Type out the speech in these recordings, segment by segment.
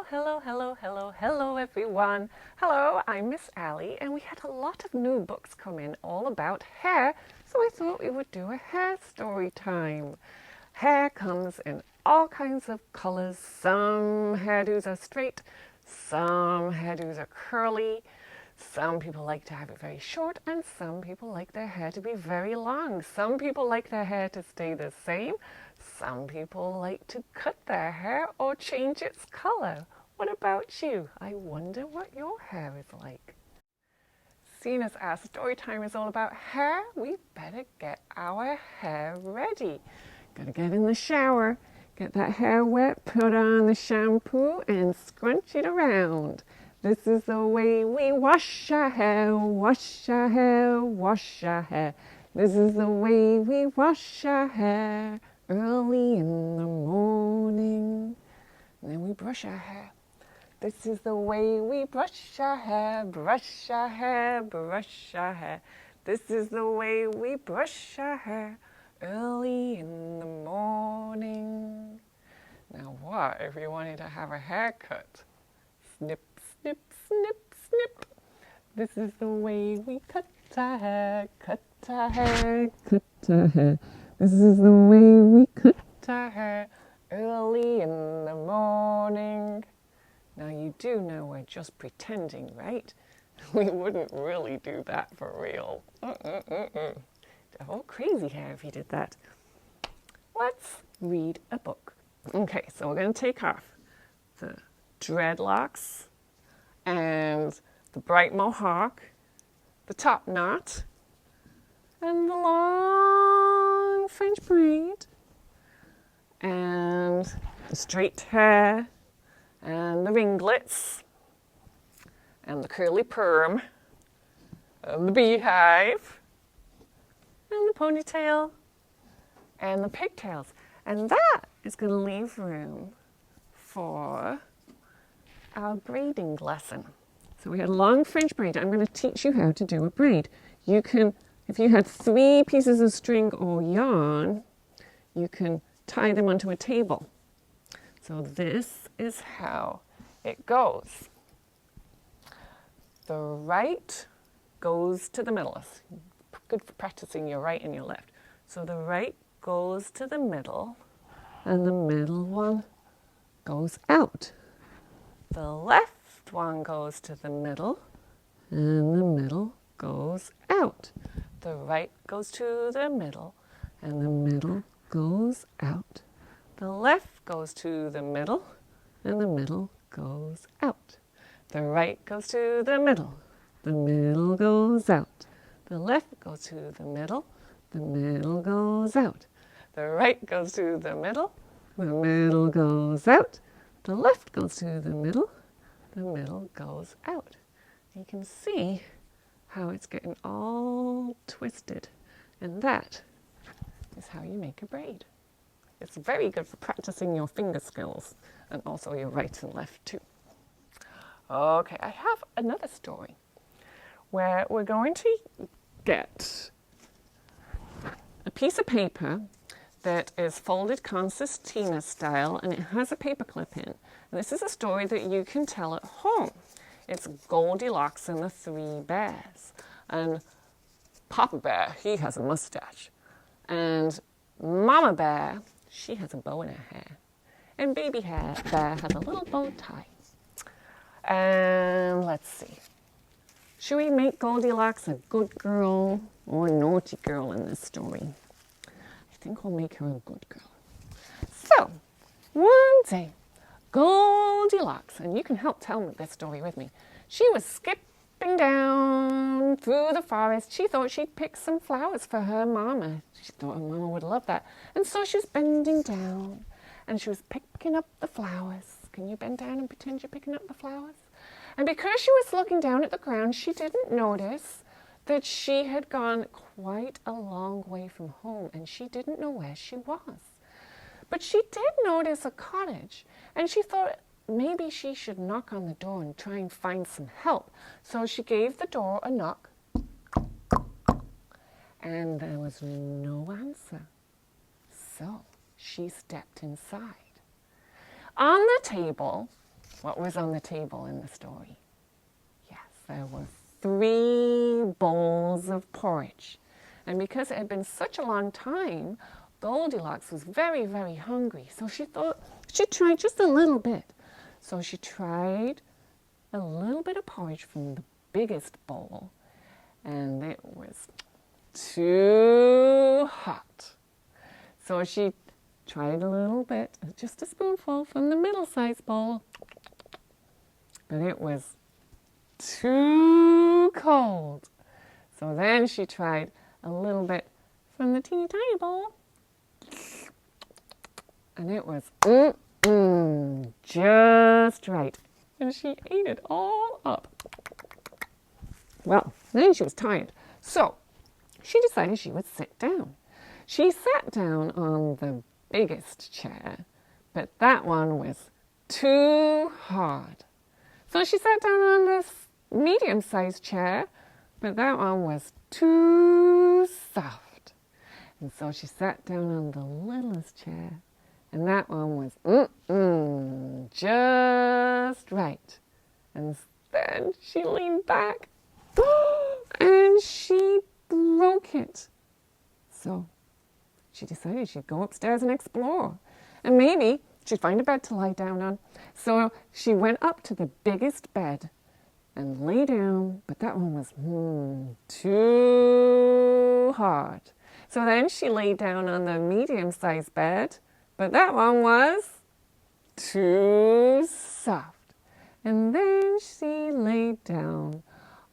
Hello everyone. Hello, I'm Miss Allie, and we had a lot of new books come in all about hair, so I thought we would do a hair story time. Hair comes in all kinds of colors. Some hairdos are straight, some hairdos are curly. Some people like to have it very short, and some people like their hair to be very long. Some people like their hair to stay the same. Some people like to cut their hair or change its color. What about you? I wonder what your hair is like. Seeing as our story time is all about hair, we better get our hair ready. Gotta get in the shower, get that hair wet, put on the shampoo, and scrunch it around. This is the way we wash our hair, wash our hair, wash our hair. This is the way we wash our hair early in the morning. And then we brush our hair. This is the way we brush our hair, brush our hair, brush our hair. This is the way we brush our hair early in the morning. Now what if you wanted to have a haircut? Snip, snip, snip, snip. This is the way we cut our hair, cut our hair, cut our hair. This is the way we cut our hair early in the morning. Now you do know we're just pretending, right? We wouldn't really do that for real. Oh, crazy hair if you did that. Let's read a book. Okay, so we're going to take off the dreadlocks and the bright mohawk, the top knot, and the long French braid, and the straight hair, and the ringlets, and the curly perm, and the beehive, and the ponytail, and the pigtails. And that is going to leave room for our braiding lesson. So we had a long French braid. I'm going to teach you how to do a braid. You can, if you had 3 pieces of string or yarn, you can tie them onto a table. So this is how it goes. The right goes to the middle. It's good for practicing your right and your left. So the right goes to the middle, and the middle one goes out. The left one goes to the middle, and the middle goes out. The right goes to the middle, and the middle goes out. The left goes to the middle, and the middle goes out. The right goes to the middle goes out. The left goes to the middle goes out. The right goes to the middle goes out. The left goes to the middle goes out. You can see how it's getting all twisted, and that is how you make a braid. It's very good for practicing your finger skills and also your right and left too. Okay, I have another story where we're going to get a piece of paper that is folded concertina style, and it has a paper clip in. And this is a story that you can tell at home. It's Goldilocks and the 3 Bears. And Papa Bear, he has a mustache. And Mama Bear, she has a bow in her hair. And Baby Bear has a little bow tie. And let's see. Should we make Goldilocks a good girl or a naughty girl in this story? I think we'll make her a good girl. So, one day, Goldilocks, and you can help tell this story with me, she was skipping down through the forest. She thought she'd pick some flowers for her mama. She thought her mama would love that. And so she was bending down, and she was picking up the flowers. Can you bend down and pretend you're picking up the flowers? And because she was looking down at the ground, she didn't notice that she had gone quite a long way from home, and she didn't know where she was. But she did notice a cottage, and she thought maybe she should knock on the door and try and find some help. So she gave the door a knock, and there was no answer. So she stepped inside. On the table What was on the table in the story? Yes, there were 3 bowls of porridge. And because it had been such a long time, Goldilocks was very, very hungry. So she thought she'd try just a little bit. So she tried a little bit of porridge from the biggest bowl, and it was too hot. So she tried a little bit, just a spoonful from the middle-sized bowl, but it was too cold. So then she tried a little bit from the teeny tiny bowl, and it was just right. And she ate it all up. Well, then she was tired, so she decided she would sit down. She sat down on the biggest chair, but that one was too hard. So she sat down on this medium-sized chair, but that one was too soft. And so she sat down on the littlest chair, and that one was just right. And then she leaned back, and she broke it. So she decided she'd go upstairs and explore, and maybe she'd find a bed to lie down on. So she went up to the biggest bed and lay down, but that one was too hard. So then she lay down on the medium-sized bed, but that one was too soft. And then she lay down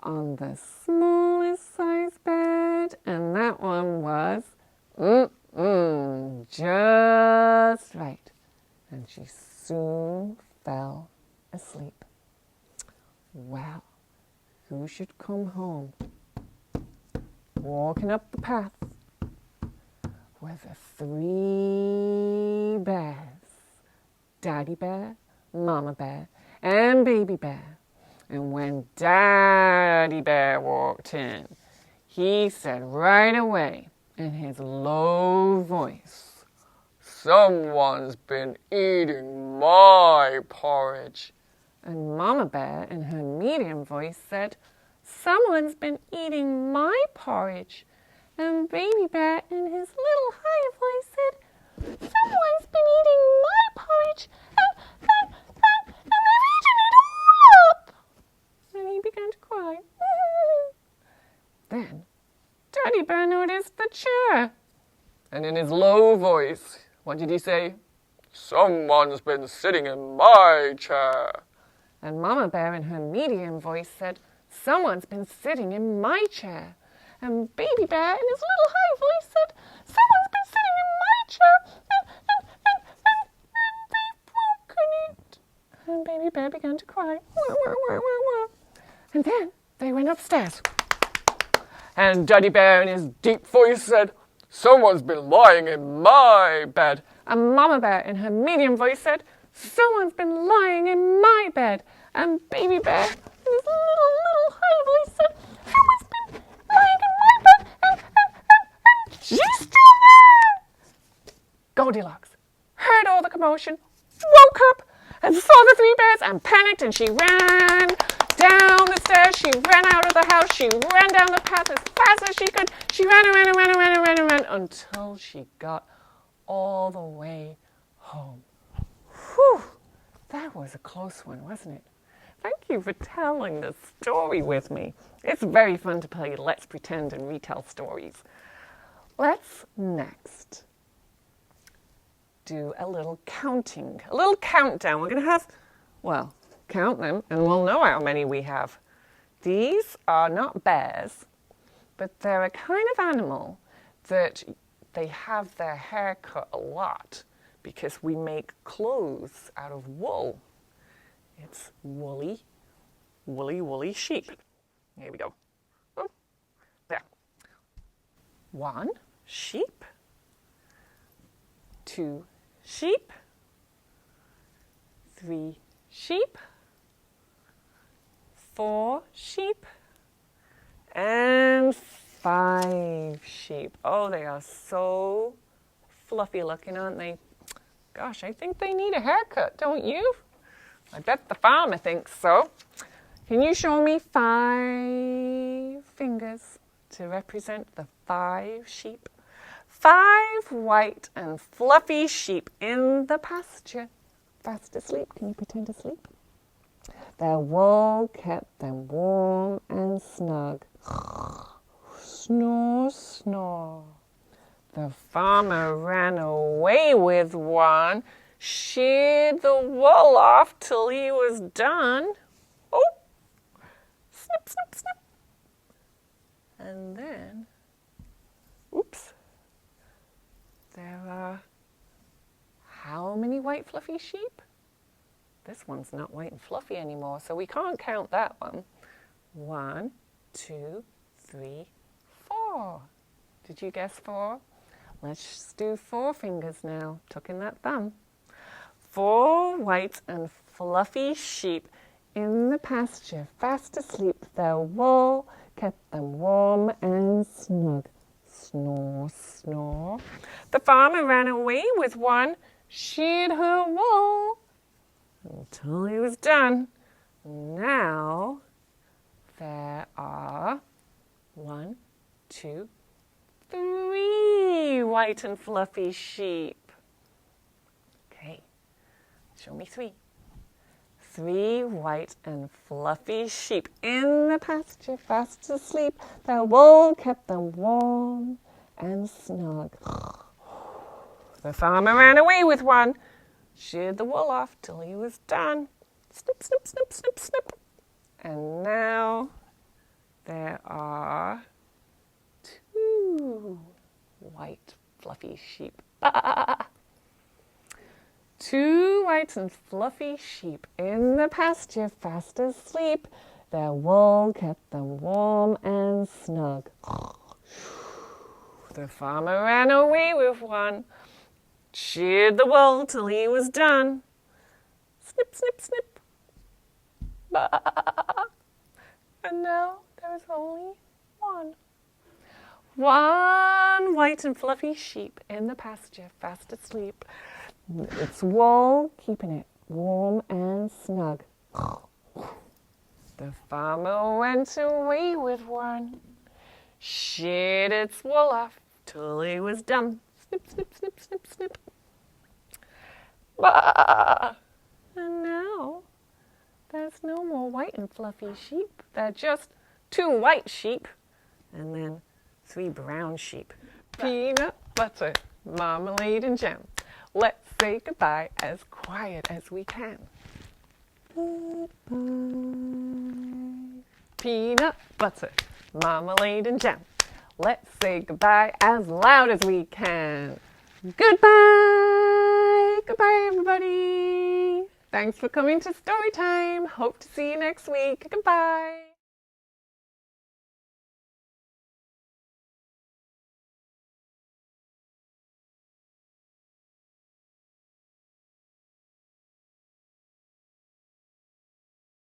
on the smallest size bed, and that one was just right. And she soon fell asleep. Well, who should come home? Walking up the path were the 3 bears. Daddy Bear, Mama Bear, and Baby Bear. And when Daddy Bear walked in, he said right away in his low voice, "Someone's been eating my porridge." And Mama Bear in her medium voice said, "Someone's been eating my porridge." And Baby Bear in his little higher voice said, "Someone's been eating my porridge, and they've eaten it all up." And he began to cry. Then Daddy Bear noticed the chair. And in his low voice, what did he say? "Someone's been sitting in my chair." And Mama Bear in her medium voice said, "Someone's been sitting in my chair." And Baby Bear in his little high voice said, "Someone's been sitting in my chair, and they've broken it." And Baby Bear began to cry. And then they went upstairs. And Daddy Bear in his deep voice said, "Someone's been lying in my bed." And Mama Bear in her medium voice said, "Someone's been lying in my bed." And Baby Bear in his little high voice said, "Someone's been lying in my bed, and she's still there." Goldilocks heard all the commotion, woke up, and saw the 3 bears, and panicked, and she ran down the stairs. She ran out of the house. She ran down the path as fast as she could. She ran until she got all the way home. Whew, that was a close one, wasn't it? Thank you for telling the story with me. It's very fun to play Let's Pretend and retell stories. Let's next do a little counting, a little countdown. We're going to have, well, count them and we'll know how many we have. These are not bears, but they're a kind of animal that they have their hair cut a lot because we make clothes out of wool. It's woolly sheep. Here we go. Oh, there. 1 sheep, 2 sheep, 3 sheep, 4 sheep, and 5 sheep. Oh, they are so fluffy looking, aren't they? Gosh, I think they need a haircut, don't you? I bet the farmer thinks so. Can you show me 5 fingers to represent the 5 sheep? 5 white and fluffy sheep in the pasture. Fast asleep. Can you pretend to sleep? Their wool kept them warm and snug. Snore, snore. The farmer ran away with one, sheared the wool off till he was done. Oh, snip, snip, snip. And then, oops, there are how many white fluffy sheep? This one's not white and fluffy anymore, so we can't count that one. 1, 2, 3, 4. Did you guess 4? Let's do 4 fingers now, tuck in that thumb. 4 white and fluffy sheep in the pasture, fast asleep. Their wool kept them warm and snug. Snore, snore. The farmer ran away with one, sheared her wool until he was done. Now there are 1, 2, 3 white and fluffy sheep. Okay, show me 3. 3 white and fluffy sheep in the pasture, fast asleep. Their wool kept them warm and snug. The farmer ran away with one, sheared the wool off till he was done. Snip, snip, snip, snip, snip. And now there are 2 white fluffy sheep. 2 white and fluffy sheep in the pasture, fast asleep. Their wool kept them warm and snug. The farmer ran away with one, sheared the wool till he was done. Snip, snip, snip. And now there is only 1. 1 white and fluffy sheep in the pasture, fast asleep. Its wool keeping it warm and snug. The farmer went away with one, sheared its wool off till he was done. Snip, snip, snip, snip, snip. And now there's no more white and fluffy sheep. They're just 2 white sheep and then 3 brown sheep. Peanut butter, marmalade and jam. Let's say goodbye as quiet as we can. Goodbye. Peanut butter, marmalade and jam. Let's say goodbye as loud as we can. Goodbye. Goodbye, everybody. Thanks for coming to Storytime. Hope to see you next week. Goodbye.